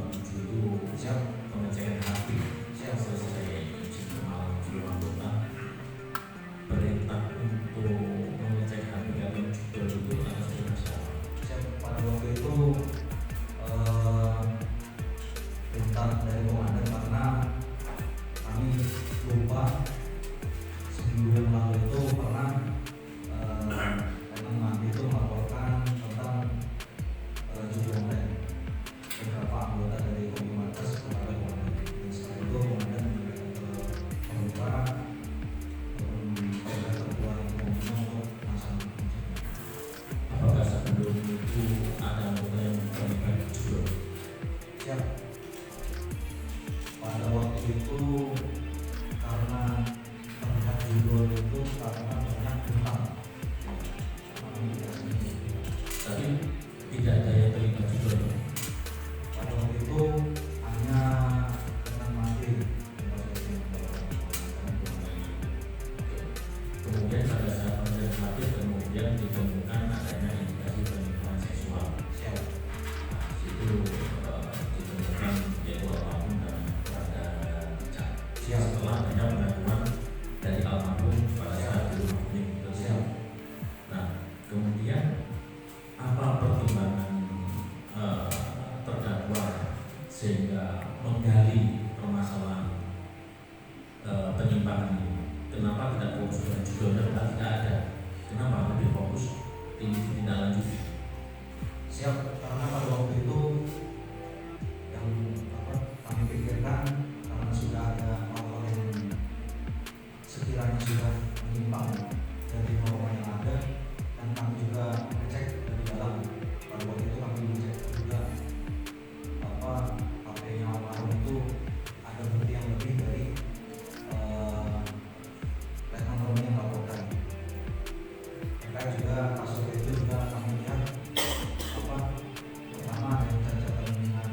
27 itu siap pengecekan HP, siap selesai izin malam seluruh anggota. Perintah untuk mengecek HP atau juga itu atas nama siapa? Siap. Pada waktu itu perintah dari komandan karena kami lupa seminggu yang lalu itu pernah memang itu melaporkan tentang judi online beberapa anggota dari Kopi Markas kepada komandan. Dan setelah itu komandan memberikan ke pembuka kepada ketua umumnya untuk melaksanakan. Apakah sebelum itu ada anggota yang terlibat juga? Siap. Pada waktu itu karena terlihat judul itu karena banyak hutang. Tapi tidak ada yang terlibat juga. Pada waktu itu hanya dengan mati. Kemudian pada saat proses hadir kemudian ditemukan adanya indikasi penyimpangan seksual. Siap. Nah, itu ditemukan yaitu almarhum dan pada Richard. Siap. Setelah adanya pengakuan dari almarhum pada saat di rumah kuning itu. Siap. Nah, kemudian apa pertimbangan terdakwa sehingga menggali permasalahan penyimpangan ini? Kenapa tidak fokus dengan judulnya? Tidak ada. Kenapa lebih fokus tindak lanjuti? Siap. Karena pada waktu itu yang kami pikirkan karena sudah ada hal-hal yang sekiranya sudah menyimpang dari norma yang ada, dan kami juga mengecek dari dalam. Pada waktu itu kami mengecek juga HP-nya almarhum itu ada bukti yang lebih dari Letnan Romi yang melaporkan. Terkait juga kasus itu juga kami lihat pertama yang catatan dengan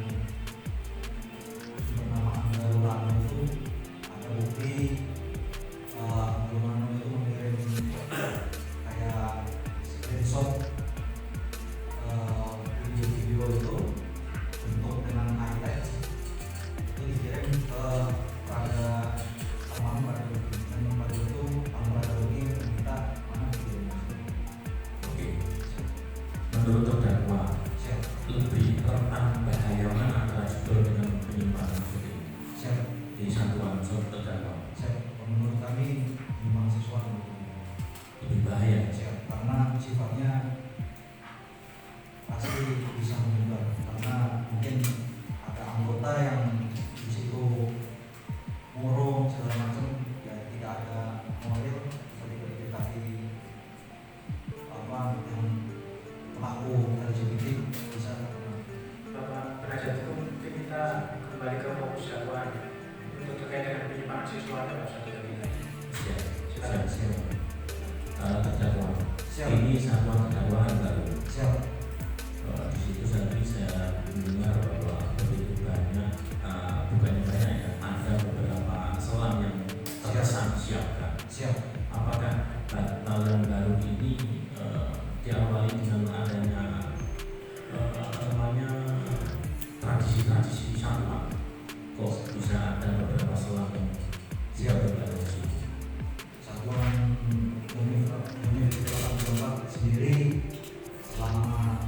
bernama Angga Lulano itu ada bukti Lulano itu mengirim kayak screenshot video-video itu untuk dengan highlight itu dikirim pada almarhum pada dan pada itu almarhum ini meminta mana videonya. Oke. Menurut terdakwa, Siap. lebih rentan bahaya mana antara judul dengan penyimpangan seperti ini? Siap. Di satuan terdakwa Siap. Menurut kami memang sesuatu lebih bahaya. siap, karena sifatnya pasti bisa menyebar, karena mungkin ada anggota yang di situ murung segala macam, ya tidak ada moral seperti verifikasi yang pelaku LGBT bisa. Bapak penasihat hukum, mungkin kita kembali ke fokus dakwaan untuk terkait dengan penyimpangan seksual dalam satu jaminan. Siap. Terdakwa. Siap. Ini satuan terdakwa baru. Siap. Di situ tadi saya mendengar bahwa begitu banyak, bukannya banyak ya, ada beberapa selang yang terkesan siapkan. Siap. Apakah batalan baru ini diawali dengan adanya tradisi satuan? Kok bisa ada beberapa selang yang Siap. berada di situ? Satuan Universitas Jombang sendiri selama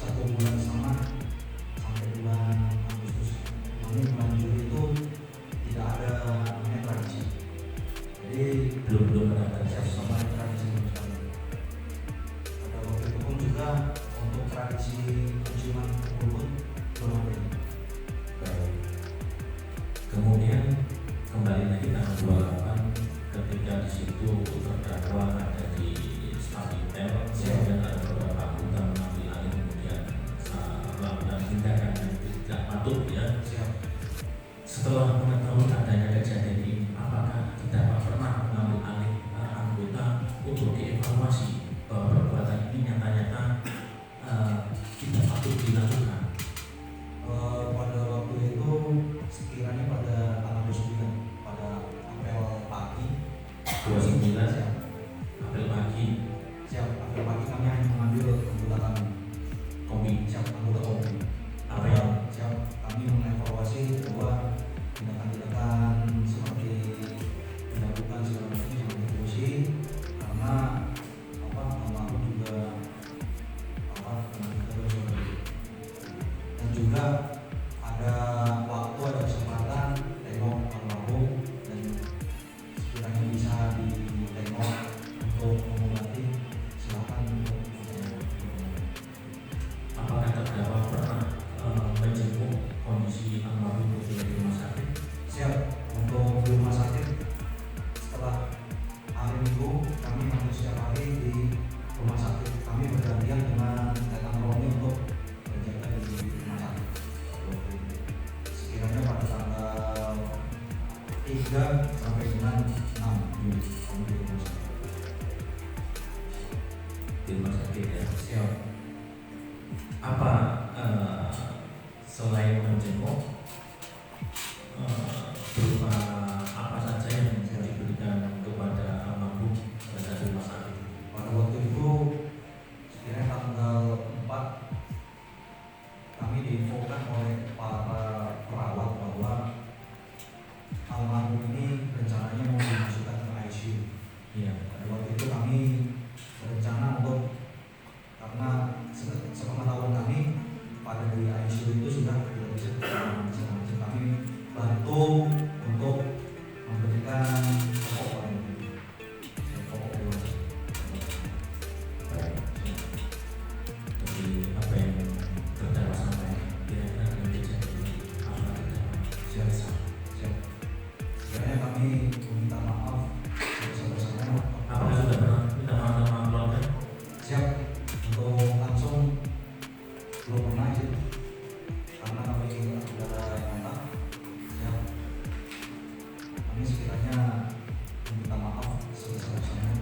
1 bulan setengah sampai bulan Agustus, bulan Juli itu tidak ada namanya tradisi. Jadi Belum ada tradisi. sama tradisi sama sekali. Pada waktu itu pun juga untuk tradisi penciuman pukul belum ada. Baik. Kemudian kembali lagi tanggal 28 ketika di situ terdakwa ada di Stabitel, kemudian ada beberapa anggota mengambil alih kemudian melakukan tindakan yang tidak patut ya. Siap. Setelah mengetahui adanya kejadian ini, apakah terdakwa pernah mengambil alih anggota untuk dievaluasi bahwa perbuatan ini nyata-nyata tidak patut dilakukan? Pada waktu itu sekiranya pada tanggal 29 pada apel pagi 29 siap. April pagi. Siap. Apel pagi kami hanya mengambil anggota kami. Komi Siap. Anggota kopi. apa yang Siap. juga ada waktu, ada kesempatan tengok almarhum dan sekiranya bisa ditengok untuk mengobati, silakan untuk Apakah terdakwa pernah menjenguk kondisi almarhum ketika di rumah sakit? siap untuk di rumah sakit. Setelah hari Minggu kami hampir setiap hari di rumah sakit, kami bergantian dengan datang Roni untuk berjaga di rumah sakit. Sekiranya pada tanggal 3 sampai dengan 6 Juli kami di rumah sakit. Di rumah sakit ya. Siap. Apa selain menjenguk berupa apa saja yang diberikan kepada almarhum pada saat di rumah sakit? Pada waktu itu sekiranya tanggal 4 kami diinfokan oleh para perawat bahwa almarhum ini rencananya mau dimasukkan ke ICU. Iya. Pada waktu itu kami berencana untuk, karena sepengetahuan kami pada di ICU itu sudah tidak bisa macam-macam, kami bantu untuk memberikan pokok dewasa. Baik. Jadi apa yang terdakwa sampaikan kira-kira akan terjadi apa terdakwa? Siap. Sekiranya kami meminta maaf bersama-sama. Apakah sudah pernah minta maaf sama keluarga? Siap. Untuk langsung belum pernah sih, karena kami ada yang entah. Siap. Kami sekiranya meminta maaf sebesar-besarnya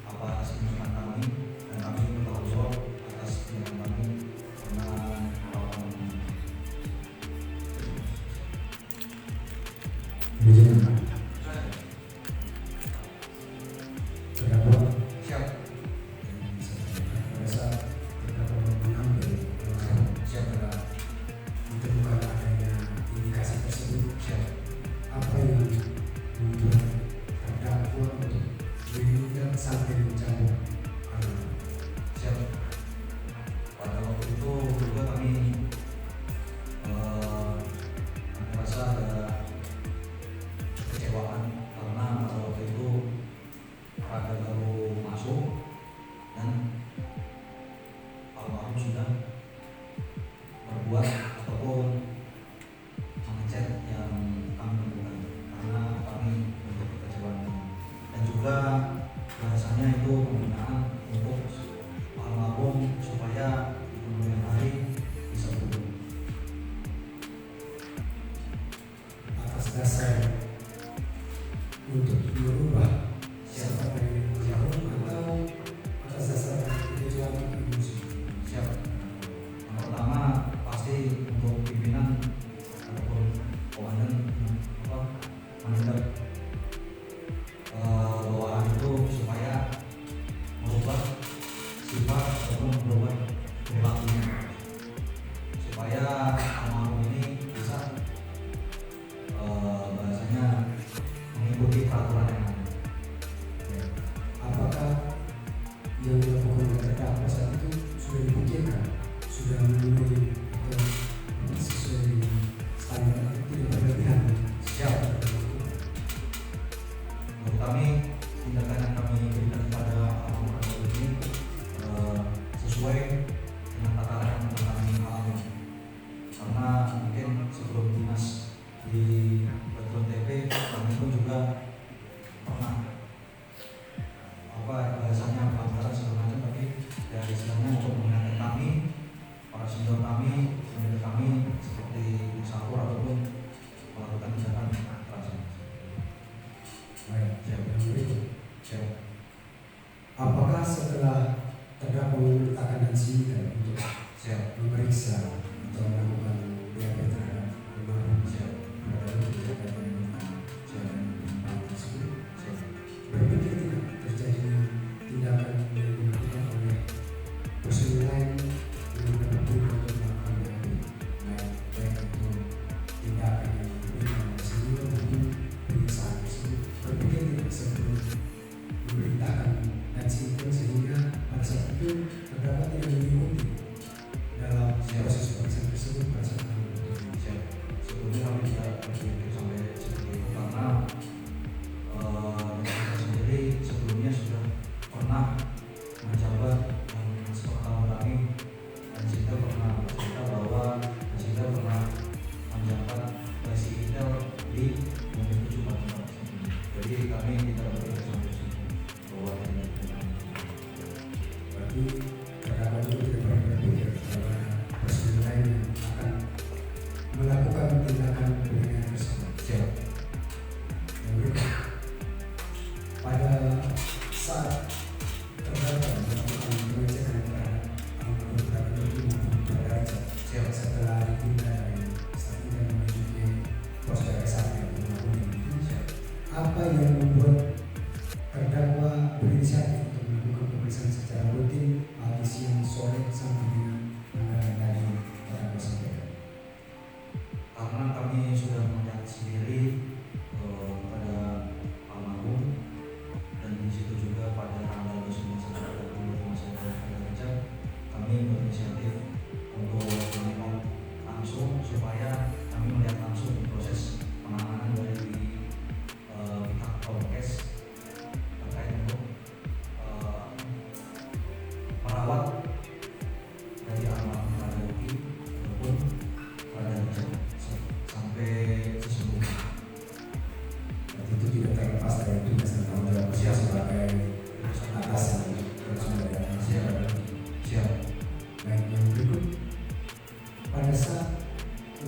atas tindakan kami, dan kami bertanggung jawab atas tindakan kami karena perawatan kami. Siap. Siap. Ditemukan adanya indikasi tersebut, Siap. apa yang membuat terdakwa untuk meninggal sampai mencabut Siap. Pada waktu itu juga kami merasa ada kekecewaan karena pada waktu itu pada baru masuk dan almarhum sudah berbuat ataupun mengecek yang kami lakukan, karena kami untuk kekecewaan dan juga bahasanya itu pembinaan untuk almarhum supaya di kemudian hari bisa berubah. atas dasar untuk merubah siapa yang almarhum atau atas dasar kekecewaan emosi. Siap. Yang pertama pasti untuk pimpinan ataupun komandan menghadap bawahan itu supaya merubah sifat ataupun merubah perilakunya, supaya almarhum ini bisa bahasanya mengikuti peraturan yang ada. Ya. Apakah yang dilakukan oleh terdakwa saat itu sudah dipikirkan, sudah memenuhi atau sesuai dengan standar atau tidak berlebihan? Siap. Menurut kami tindakan yang kami berikan kepada almarhum ini sesuai dengan tataran yang kami alami, karena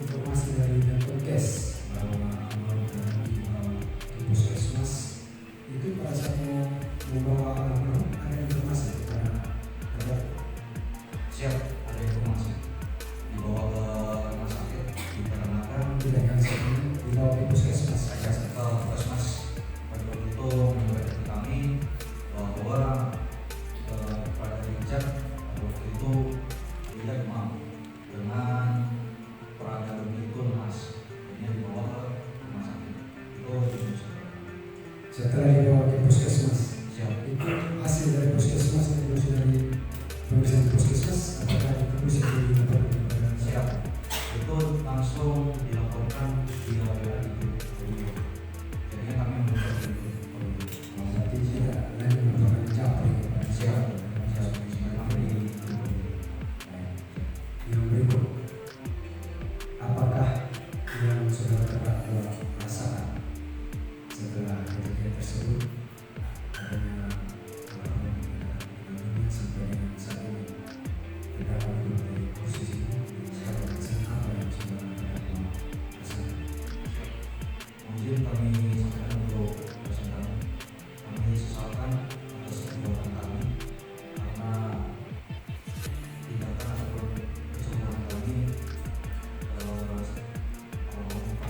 informasi dari Kemenkes bahwa di puskesmas itu pada saat mau membawa ada informasi kepada Siap, ada informasi dibawa ke rumah sakit dikarenakan tidak kan dibawa ke puskesmas saya ke puskesmas pada waktu itu menyampaikan ke kami bahwa pada Richard pada waktu itu dia demam dengan peraga itu lemas, ini dibawa ke rumah sakit itu setelah dibawa ke puskesmas. siap. Itu hasil dari puskesmas atau dari pemeriksaan puskesmas apakah itu bisa dilaporkan kepada Siap, itu langsung dilaporkan via WA itu. Jadinya kami membuat itu. berarti tidak lagi melaporkan capri kepada Siap, siap. Kami di yang berikut, apakah yang saudara terdakwa rasakan setelah kejadian tersebut adanya ini sampai dengan saat ini terdakwa belum dari posisi siapa apa yang saudara terdakwa rasakan? mungkin kami sampaikan untuk dosen kami sesalkan atas perbuatan kami karena tindakan ataupun kesalahan kami kalau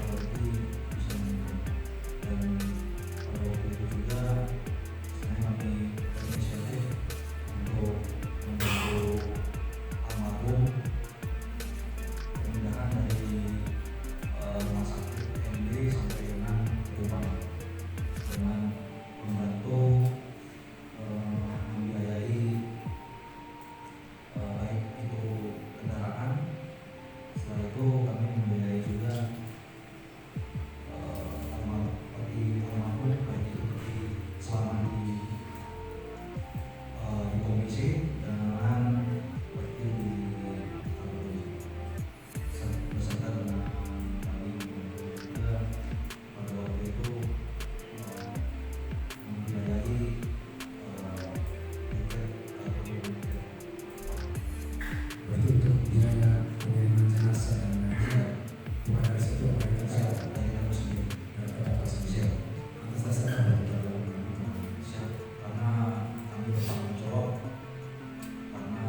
berarti bisa meninggal dan pada waktu itu juga sebenarnya kami berinisiatif untuk membantu almarhum pemindahan dari rumah sakit MD sampai dengan rumah dengan membantu membiayai baik itu kendaraan, setelah itu kami membiayai juga almarhum baik itu selama di komisi dan dengan seperti beserta dengan kami juga pada waktu itu membiayai Berarti untuk biaya pengiriman jenazah dan lain-lain bukan dari situ dari siap terdakwa dari kami sendiri. dari terdakwa sendiri. Siap, Atas dasar apa yang terdakwa? siap, karena kami bertanggung jawab karena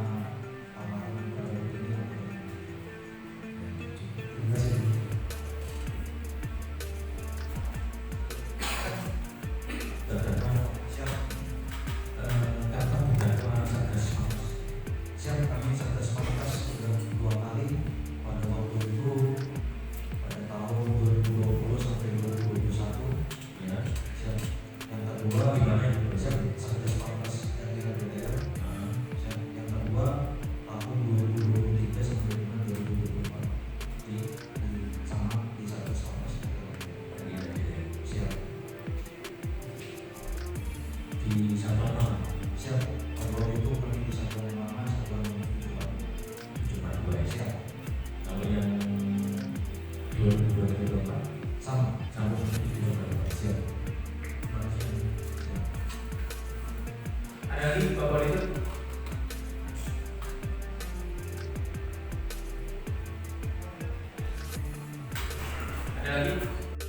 almarhum pada waktu ini Terima kasih. Terdakwa siap. kapan terdakwa Satgas Siap, kami Satgas Pamungkas sudah 2 kali pada waktu itu pada tahun 2020 sampai 2021. ya Siap. Yang kedua Gimana itu? siap Satgas Pamungkas RT KPDR. Nah, Siap. Yang kedua tahun 2023 sampai dengan 2024 di sama di Satgas Pamungkas RT KPDR. iya, iya. Siap. Di Sabana Siap. Pada waktu itu kami di Satuan Mana Satuan cuma 2 ya. Siap. Kalau yang 2024 Sama. sama seperti 2024. Siap. Ada lagi Bapak itu